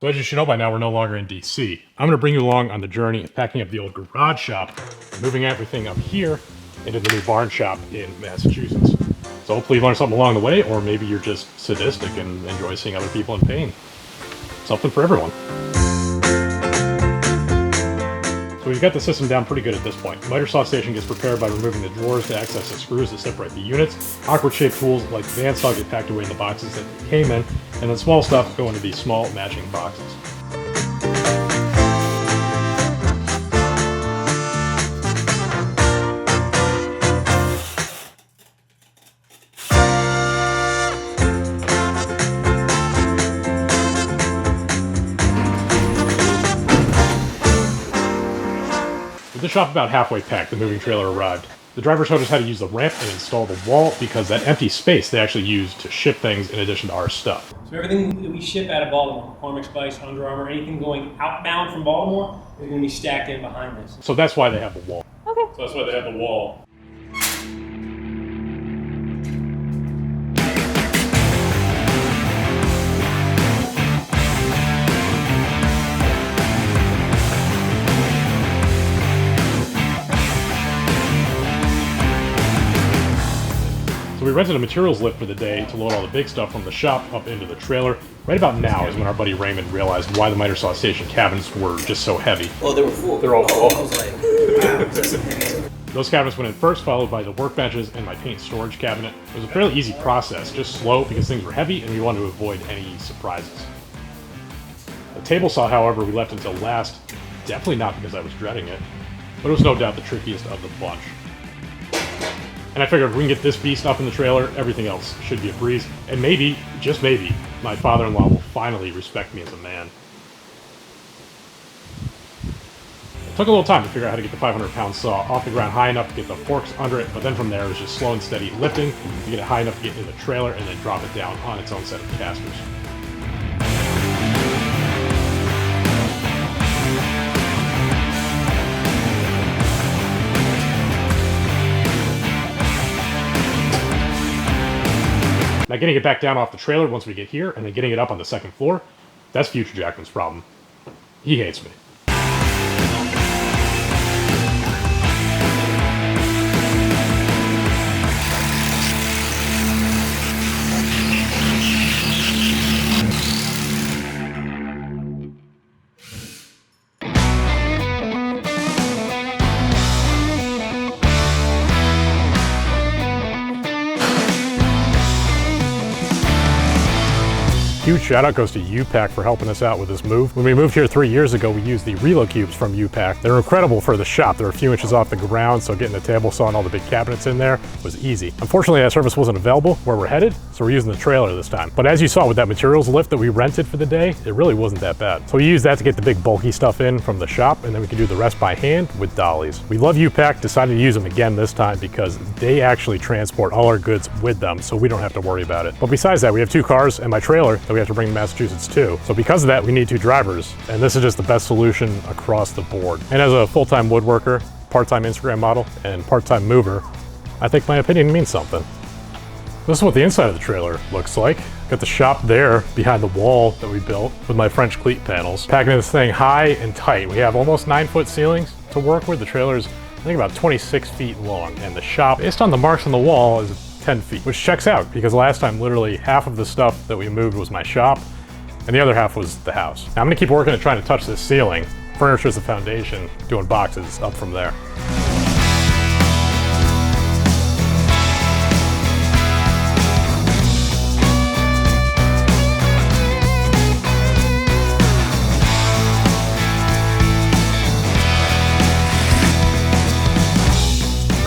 So as you should know by now, we're no longer in DC. I'm going to bring you along on the journey of packing up the old garage shop and moving everything up here into the new barn shop in Massachusetts. So hopefully you learned something along the way, or maybe you're just sadistic and enjoy seeing other people in pain. Something for everyone. So we've got the system down pretty good at this point. The miter saw station gets prepared by removing the drawers to access the screws that separate the units. Awkward shaped tools like the bandsaw get packed away in the boxes that they came in, and then small stuff go into these small matching boxes. With the shop about halfway packed, the moving trailer arrived. The driver showed us how to use the ramp and install the wall because that empty space they actually use to ship things in addition to our stuff. So everything that we ship out of Baltimore, McCormick Spice, Under Armour, anything going outbound from Baltimore is going to be stacked in behind this. So that's why they have the wall. Okay. So that's why they have the wall. So we rented a materials lift for the day to load all the big stuff from the shop up into the trailer. Right about now is when our buddy Raymond realized why the miter saw station cabinets were just so heavy. Oh, they were full. They're all full. I was like, wow. Those cabinets went in first, followed by the workbenches and my paint storage cabinet. It was a fairly easy process, just slow because things were heavy and we wanted to avoid any surprises. The table saw, however, we left until last, definitely not because I was dreading it, but it was no doubt the trickiest of the bunch. And I figured if we can get this beast up in the trailer, everything else should be a breeze. And maybe, just maybe, my father-in-law will finally respect me as a man. It took a little time to figure out how to get the 500-pound saw off the ground high enough to get the forks under it, but then from there it was just slow and steady lifting to get it high enough to get in the trailer and then drop it down on its own set of casters. Now getting it back down off the trailer once we get here, and then getting it up on the second floor, that's future Jackman's problem. He hates me. Huge shout out goes to UPack for helping us out with this move. When we moved here 3 years ago, we used the Relo cubes from UPack. They're incredible for the shop. They're a few inches off the ground, so getting the table saw and all the big cabinets in there was easy. Unfortunately, that service wasn't available where we're headed, so we're using the trailer this time. But as you saw with that materials lift that we rented for the day, it really wasn't that bad. So we used that to get the big bulky stuff in from the shop, and then we could do the rest by hand with dollies. We love UPack, decided to use them again this time because they actually transport all our goods with them, so we don't have to worry about it. But besides that, we have 2 cars and my trailer that we have to bring to Massachusetts too. So because of that, we need 2 drivers, and this is just the best solution across the board. And as a full-time woodworker, part-time Instagram model, and part-time mover, I think my opinion means something. This is what the inside of the trailer looks like. Got the shop there behind the wall that we built with my French cleat panels. Packing this thing high and tight. We have almost 9-foot ceilings to work with. The trailer's, I think, about 26 feet long, and the shop, based on the marks on the wall, is 10 feet, which checks out because last time literally half of the stuff that we moved was my shop and the other half was the house. Now I'm gonna keep working at trying to touch this ceiling. Furniture's the foundation, doing boxes up from there.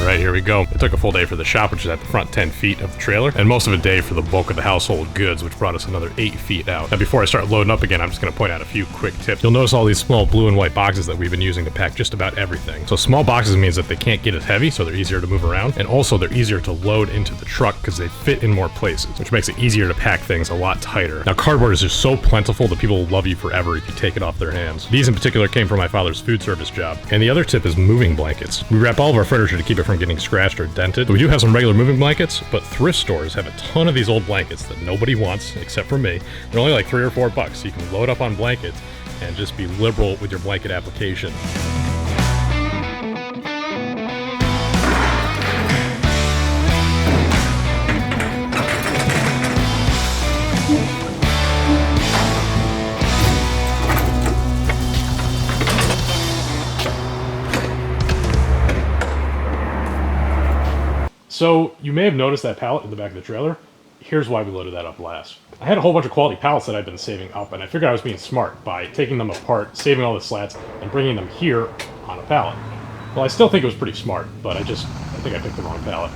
Right, here we go. It took a full day for the shop, which is at the front 10 feet of the trailer, and most of a day for the bulk of the household goods, which brought us another 8 feet out. Now, before I start loading up again, I'm just going to point out a few quick tips. You'll notice all these small blue and white boxes that we've been using to pack just about everything. So small boxes means that they can't get as heavy, so they're easier to move around, and also they're easier to load into the truck because they fit in more places, which makes it easier to pack things a lot tighter. Now, cardboard is just so plentiful that people will love you forever if you take it off their hands. These in particular came from my father's food service job. And the other tip is moving blankets. We wrap all of our furniture to keep it from getting scratched scratched or dented. So we do have some regular moving blankets, but thrift stores have a ton of these old blankets that nobody wants except for me. They're only like $3 or $4, so you can load up on blankets and just be liberal with your blanket application. So you may have noticed that pallet in the back of the trailer. Here's why we loaded that up last. I had a whole bunch of quality pallets that I'd been saving up, and I figured I was being smart by taking them apart, saving all the slats, and bringing them here on a pallet. Well, I still think it was pretty smart, but I think I picked the wrong pallet.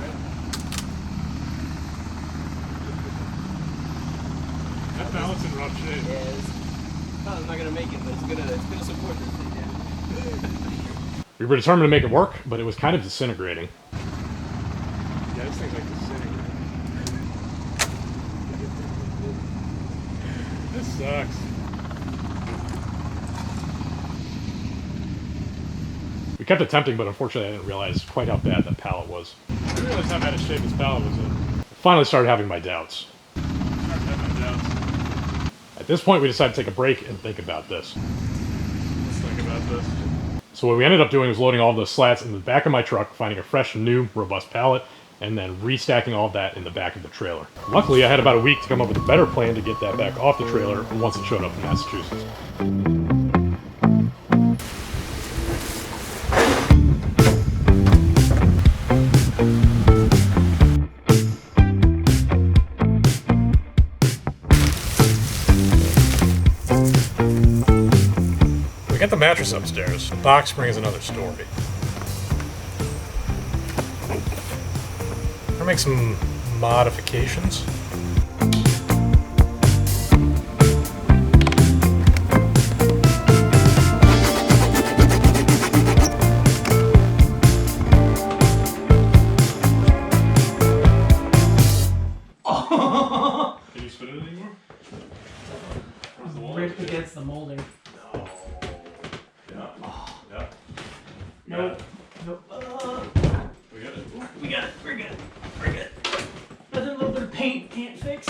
That pallet's in rough shape. Yeah, it's probably not gonna make it, but it's gonna support this thing, yeah. We were determined to make it work, but it was kind of disintegrating. Yeah, this thing's like disintegrating. This sucks. We kept attempting, but unfortunately I didn't realize quite how bad that pallet was. I didn't realize how bad a shape this pallet was in. Finally started having my doubts. At this point we decided to take a break and think about this. Let's think about this. So what we ended up doing was loading all the slats in the back of my truck, finding a fresh, new, robust pallet, and then restacking all of that in the back of the trailer. Luckily, I had about a week to come up with a better plan to get that back off the trailer once it showed up in Massachusetts. We got the mattress upstairs. The box spring is another story. I'll make some modifications. Can you spin it anymore? Where's the wall? Ripped against the molding. No. Yeah. Yeah. Nope. Nope. We got it. We got it. We're good. We're good. Nothing a little bit of paint can't fix.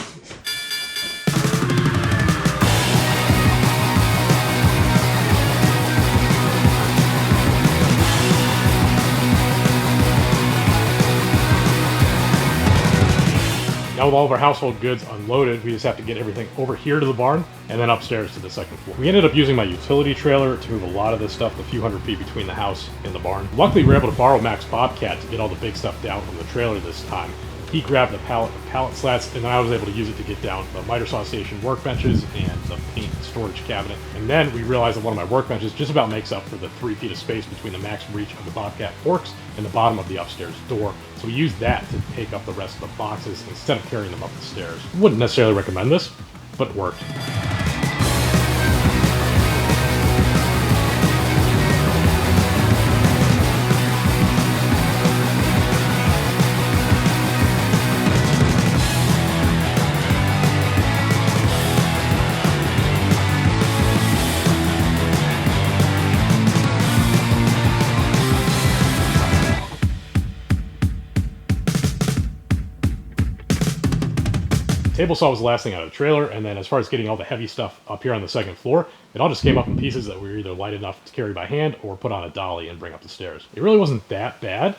Now with all of our household goods unloaded, we just have to get everything over here to the barn and then upstairs to the second floor. We ended up using my utility trailer to move a lot of this stuff the few hundred feet between the house and the barn. Luckily, we were able to borrow Mac's Bobcat to get all the big stuff down from the trailer this time. He grabbed the pallet slats, and then I was able to use it to get down the miter saw station workbenches and the paint storage cabinet. And then we realized that one of my workbenches just about makes up for the 3 feet of space between the max reach of the Bobcat forks and the bottom of the upstairs door. So we used that to take up the rest of the boxes instead of carrying them up the stairs. Wouldn't necessarily recommend this, but it worked. Table saw was the last thing out of the trailer, and then as far as getting all the heavy stuff up here on the second floor, it all just came up in pieces that were either light enough to carry by hand or put on a dolly and bring up the stairs. It really wasn't that bad.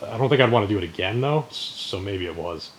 I don't think I'd want to do it again though, so maybe it was.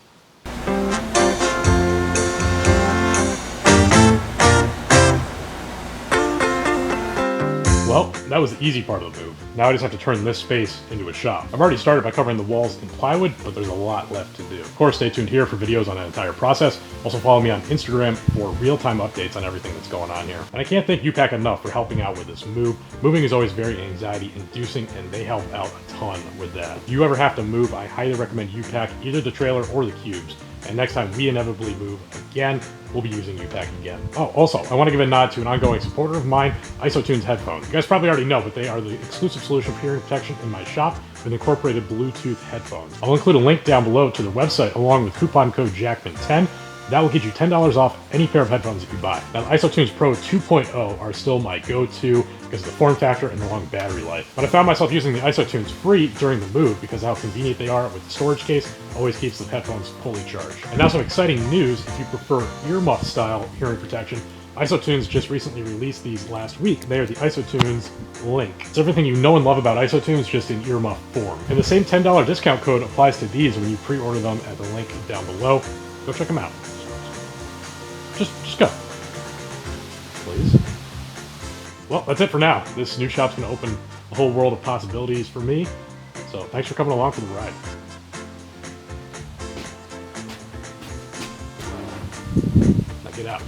Well, that was the easy part of the move. Now I just have to turn this space into a shop. I've already started by covering the walls in plywood, but there's a lot left to do. Of course, stay tuned here for videos on that entire process. Also follow me on Instagram for real-time updates on everything that's going on here. And I can't thank UPack enough for helping out with this move. Moving is always very anxiety-inducing, and they help out a ton with that. If you ever have to move, I highly recommend UPack, either the trailer or the cubes. And next time we inevitably move again, we'll be using UPack again. Oh, also, I want to give a nod to an ongoing supporter of mine, IsoTunes headphones. You guys probably already know, but they are the exclusive solution for hearing protection in my shop with incorporated Bluetooth headphones. I'll include a link down below to their website along with coupon code Jackman10. That will get you $10 off any pair of headphones that you buy. Now, the IsoTunes Pro 2.0 are still my go-to because of the form factor and the long battery life. But I found myself using the IsoTunes Free during the move because of how convenient they are with the storage case, always keeps the headphones fully charged. And now some exciting news if you prefer earmuff style hearing protection. IsoTunes just recently released these last week. They are the IsoTunes Link. It's everything you know and love about IsoTunes, just in earmuff form. And the same $10 discount code applies to these when you pre-order them at the link down below. Go check them out. Just go. Please. Well, that's it for now. This new shop's going to open a whole world of possibilities for me. So thanks for coming along for the ride. Now get out.